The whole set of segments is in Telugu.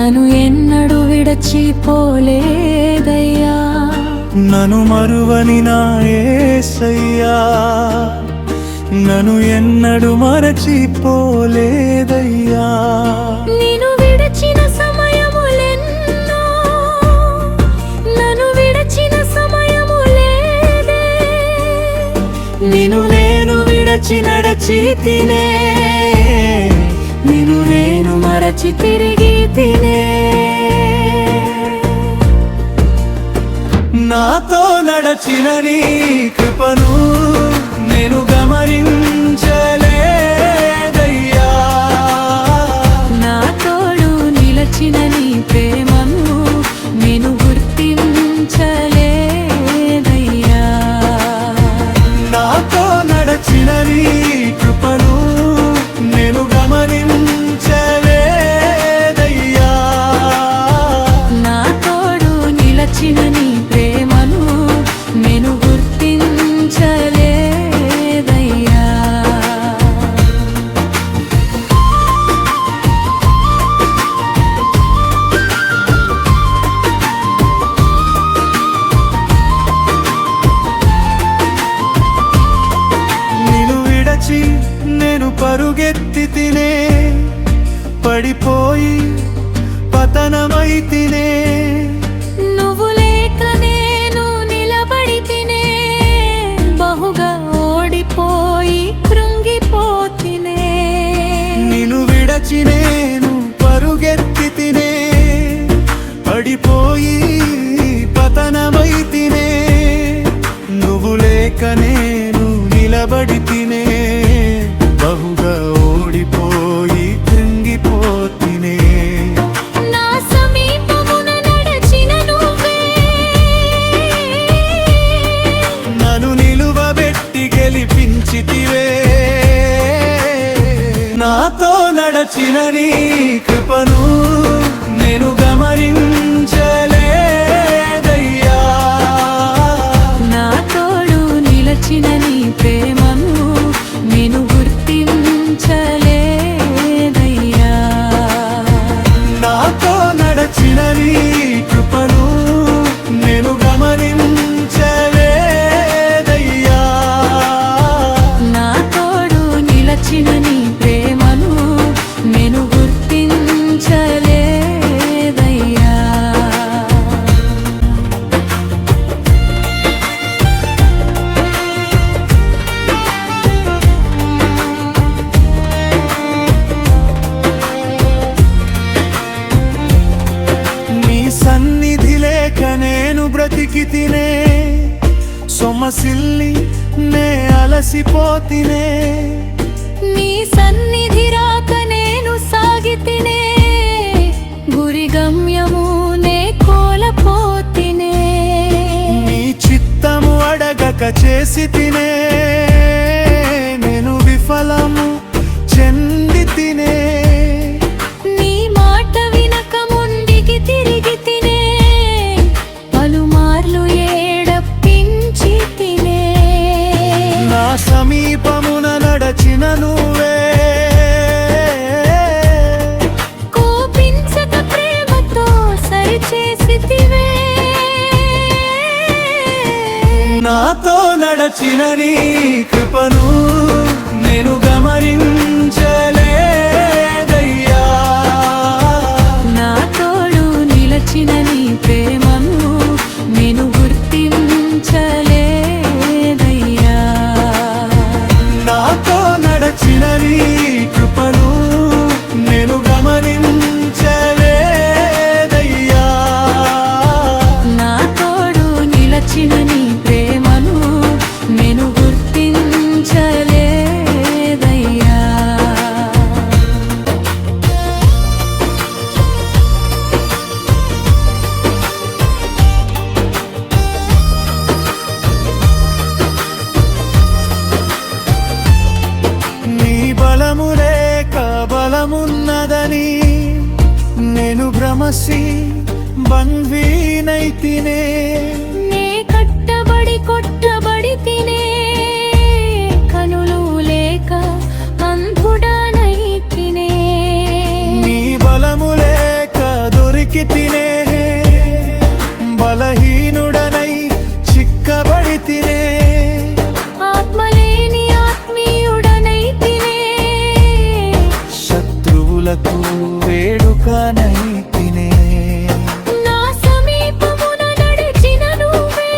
నన్ను ఎన్నడూ విడచిపోలేదయ్యా, నన్ను మరువని నా యేసయ్యా, నన్ను ఎన్నడూ మరచిపోలేదయ్యా. నిన్ను విడచిన సమయములెన్నో, నన్ను విడచిన సమయములేదే, నిన్ను నేను విడచి నడచి తినే, నిన్ను నేను మరచి తిరిగి తినే. నాతో నడచిన నీ కృపను నేను గమనించలేదయ్యా, నా తోడు నిలచిన నీ ప్రేమను నేను గుర్తించలేదయ్యా, నాతో నడచిన నీ కృపను నేను గమనించలేదయ్యా, నా తోడు నిలచిన నీ ప్రేమను నేను గుర్తించలేదయ్యా. నిన్ను విడచి నేను పరుగెత్తి తినే, పడిపోయి పతనమై తినే, నువ్వు లేక నేను నిలబడి తినే, బహుగా ఓడిపోయి కృంగిపోతినే. నిన్ను విడచి నేను పరుగెత్తి తినే, పడిపోయి పతనమై తినే, నువ్వు లేక నేను నిలబడి తినే, బహుగా ఓడిపోయి కృంగిపోతినే. నా సమీపమున నడచిన నువ్వే, నన్ను నిలువబెట్టి గెలిపించితివే, నాతో నడచిన నీ కృపను నేను గమనించలేదయ్యా, నా తోడు నిలచిన నీ ప్రేమను నేను గుర్తించలేదయ్యా, నాతో నడచిన నీ కృపను నేను గమనించలేదయ్యా, నా తోడు నిలచిన నీ ప్రేమను నేను గుర్తించలేదయ్యా. నీ సన్నిధి లేక నేను బ్రతికి తినే, సొమ్మసిల్లి నే అలసిపోతినే, నీ సన్నిధి రాక నేను సాగితినే, గురి గమ్యము నే కోల్పోతినే. నీ చిత్తము అడగక చేసి తినే, నేను విఫలము చెంది తినే, నీ మాట వినక ముండికి తిరిగి తినే, పలుమార్లు ఏడప్పించి తినే. నా సమీపమున నడచిన నువ్వే, కోపించక ప్రేమతో సరిచేసితివే, నాతో నడచిన నీ కృపను నేను గమనించలేదయ్యా, నా తోడు నిలచిన నీ ప్రేమను నేను గుర్తించలేదయ్యా, నాతో నడచిన నీ కృపను నేను గమనించలేదయ్యా, నా తోడు నిలచిన నీ ప్రేమను నేను గుర్తించలేదయ్యా. నీ బలము లేక బలమున్నదని నేను భ్రమసి బంధీనై తినే, నే కట్టబడి కొట్టబడి తినే, కనులు లేక అంధుడనై తినే. నీ బలము లేక తినే బలహీనుడనై చిక్కబడి తినే ఆత్మలేని ఆత్మీయుడనై తినే శత్రువులకు వేడుకనై తినే నా సమీపమున నడిచిన నువ్వే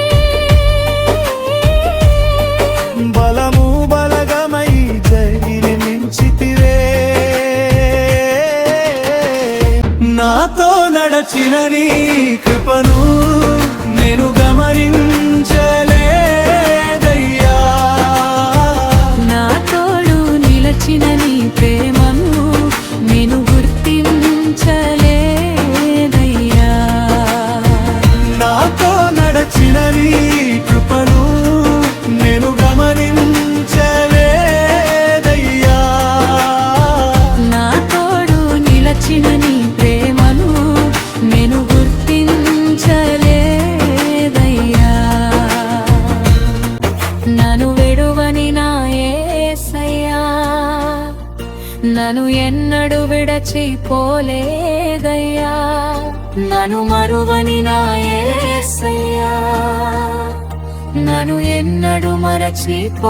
బలము బలగమై జయించితివే నాతో నడచిన నీ కృపను నేను గమనించలేదయ్యా నా తోడు నిలచిన నీ ప్రేమను నేను గుర్తించలేదయ్యా నాతో నడచిన నీ కృపను నేను గమనించలేదయ్యా నా తోడు నిలచిన నీ ప్రేమను నేను గుర్తించలేదయ్యా నన్ను విడువని నా యేసయ్యా నన్ను ఎన్నడు విడచిపోలేదయ్యా నన్ను మరువని నా యేసయ్యా నన్ను ఎన్నడు మరచిపోలేదయ్యా